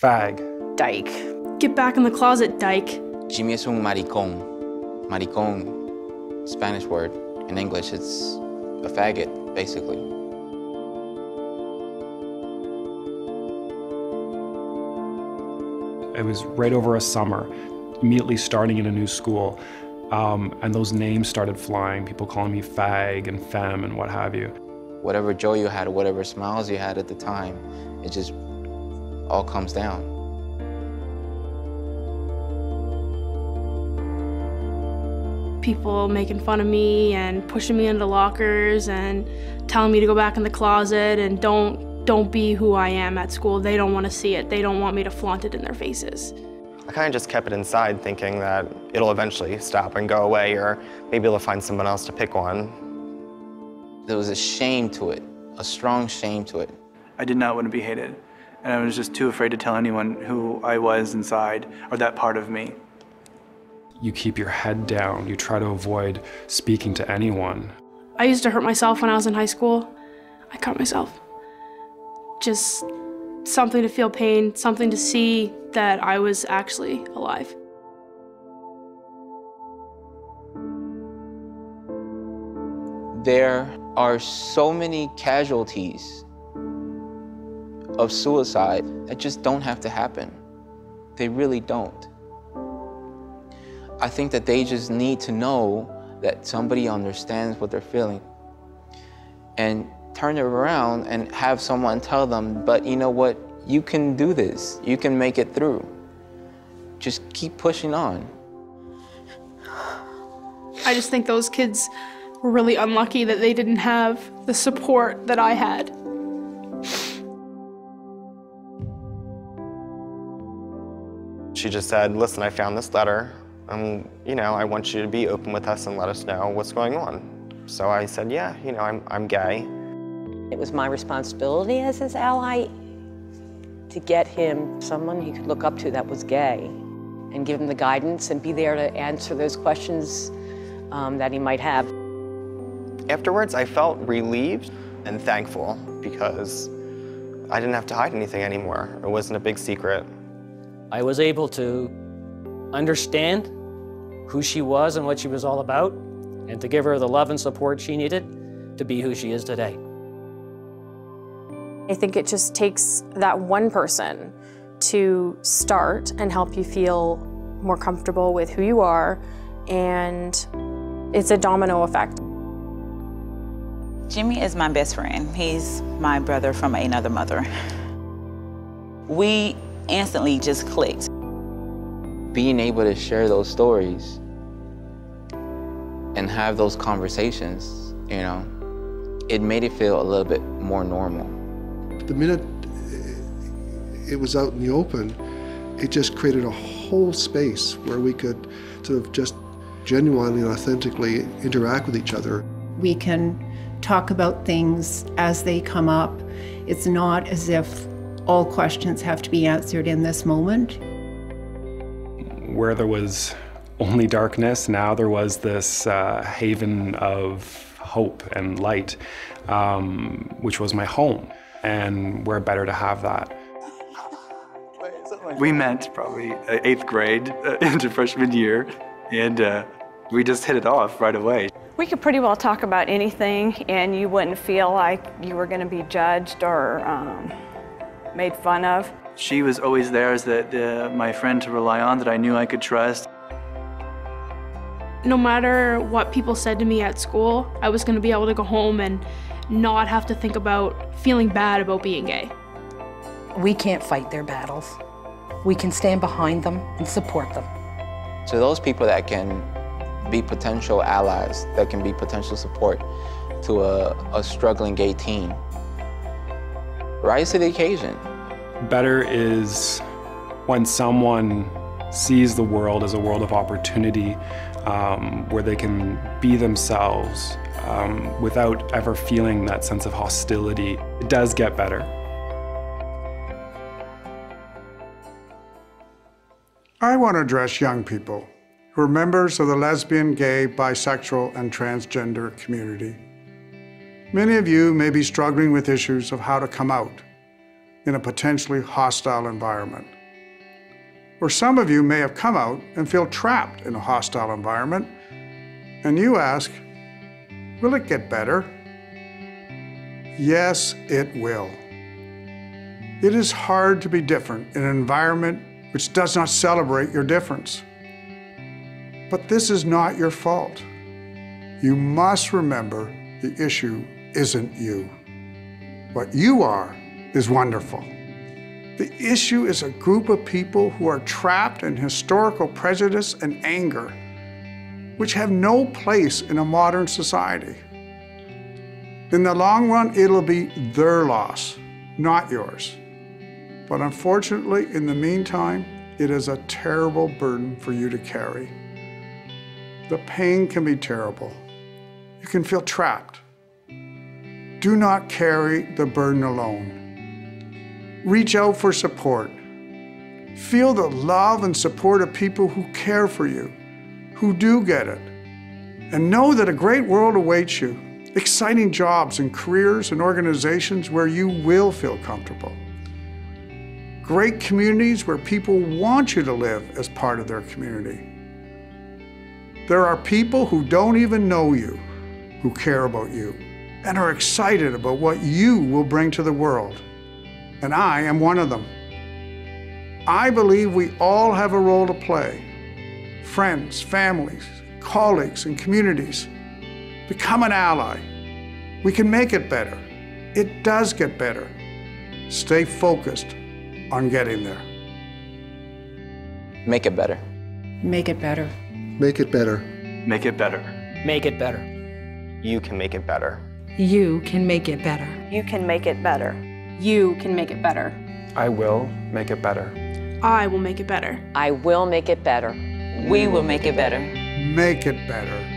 Fag. Dyke. Get back in the closet, dyke. Jimmy es un maricón. Maricón, Spanish word. In English, it's a faggot, basically. It was right over a summer, immediately starting in a new school, and those names started flying, people calling me fag and femme and what have you. Whatever joy you had or whatever smiles you had at the time, it just all comes down. People making fun of me and pushing me into lockers and telling me to go back in the closet and don't be who I am at school. They don't want to see it. They don't want me to flaunt it in their faces. I kind of just kept it inside thinking that it'll eventually stop and go away, or maybe they'll find someone else to pick on. There was a shame to it, a strong shame to it. I did not want to be hated, and I was just too afraid to tell anyone who I was inside or that part of me. You keep your head down. You try to avoid speaking to anyone. I used to hurt myself when I was in high school. I cut myself. Just something to feel pain, something to see that I was actually alive. There are so many casualties of suicide that just don't have to happen. They really don't. I think that they just need to know that somebody understands what they're feeling and turn it around and have someone tell them, but you know what, you can do this, you can make it through. Just keep pushing on. I just think those kids were really unlucky that they didn't have the support that I had. She just said, listen, I found this letter. You know, I want you to be open with us and let us know what's going on. So I said, yeah, you know, I'm gay. It was my responsibility as his ally to get him someone he could look up to that was gay and give him the guidance and be there to answer those questions that he might have. Afterwards, I felt relieved and thankful because I didn't have to hide anything anymore. It wasn't a big secret. I was able to understand who she was and what she was all about, and to give her the love and support she needed to be who she is today. I think it just takes that one person to start and help you feel more comfortable with who you are, and it's a domino effect. Jimmy is my best friend. He's my brother from another mother. We instantly just clicked. Being able to share those stories and have those conversations, you know, it made it feel a little bit more normal. The minute it was out in the open, it just created a whole space where we could sort of just genuinely and authentically interact with each other. We can talk about things as they come up. It's not as if all questions have to be answered in this moment. Where there was only darkness, now there was this haven of hope and light, which was my home. And we're better to have that. We met probably 8th grade into freshman year, and we just hit it off right away. We could pretty well talk about anything, and you wouldn't feel like you were going to be judged or made fun of. She was always there as my friend to rely on, that I knew I could trust. No matter what people said to me at school, I was going to be able to go home and not have to think about feeling bad about being gay. We can't fight their battles. We can stand behind them and support them. So those people that can be potential allies, that can be potential support to a struggling gay teen, rise to the occasion. Better is when someone sees the world as a world of opportunity, where they can be themselves without ever feeling that sense of hostility. It does get better. I want to address young people who are members of the lesbian, gay, bisexual, and transgender community. Many of you may be struggling with issues of how to come out, in a potentially hostile environment. Or some of you may have come out and feel trapped in a hostile environment, and you ask, will it get better? Yes, it will. It is hard to be different in an environment which does not celebrate your difference. But this is not your fault. You must remember the issue isn't you. What you are is wonderful. The issue is a group of people who are trapped in historical prejudice and anger, which have no place in a modern society. In the long run, it'll be their loss, not yours. But unfortunately, in the meantime, it is a terrible burden for you to carry. The pain can be terrible. You can feel trapped. Do not carry the burden alone. Reach out for support. Feel the love and support of people who care for you, who do get it. And know that a great world awaits you, exciting jobs and careers and organizations where you will feel comfortable. Great communities where people want you to live as part of their community. There are people who don't even know you, who care about you, and are excited about what you will bring to the world. And I am one of them. I believe we all have a role to play. Friends, families, colleagues, and communities. Become an ally. We can make it better. It does get better. Stay focused on getting there. Make it better. Make it better. Make it better. Make it better. Make it better. You can make it better. You can make it better. You can make it better. You can make it better. I will make it better. I will make it better. I will make it better. We will make it better. Make it better.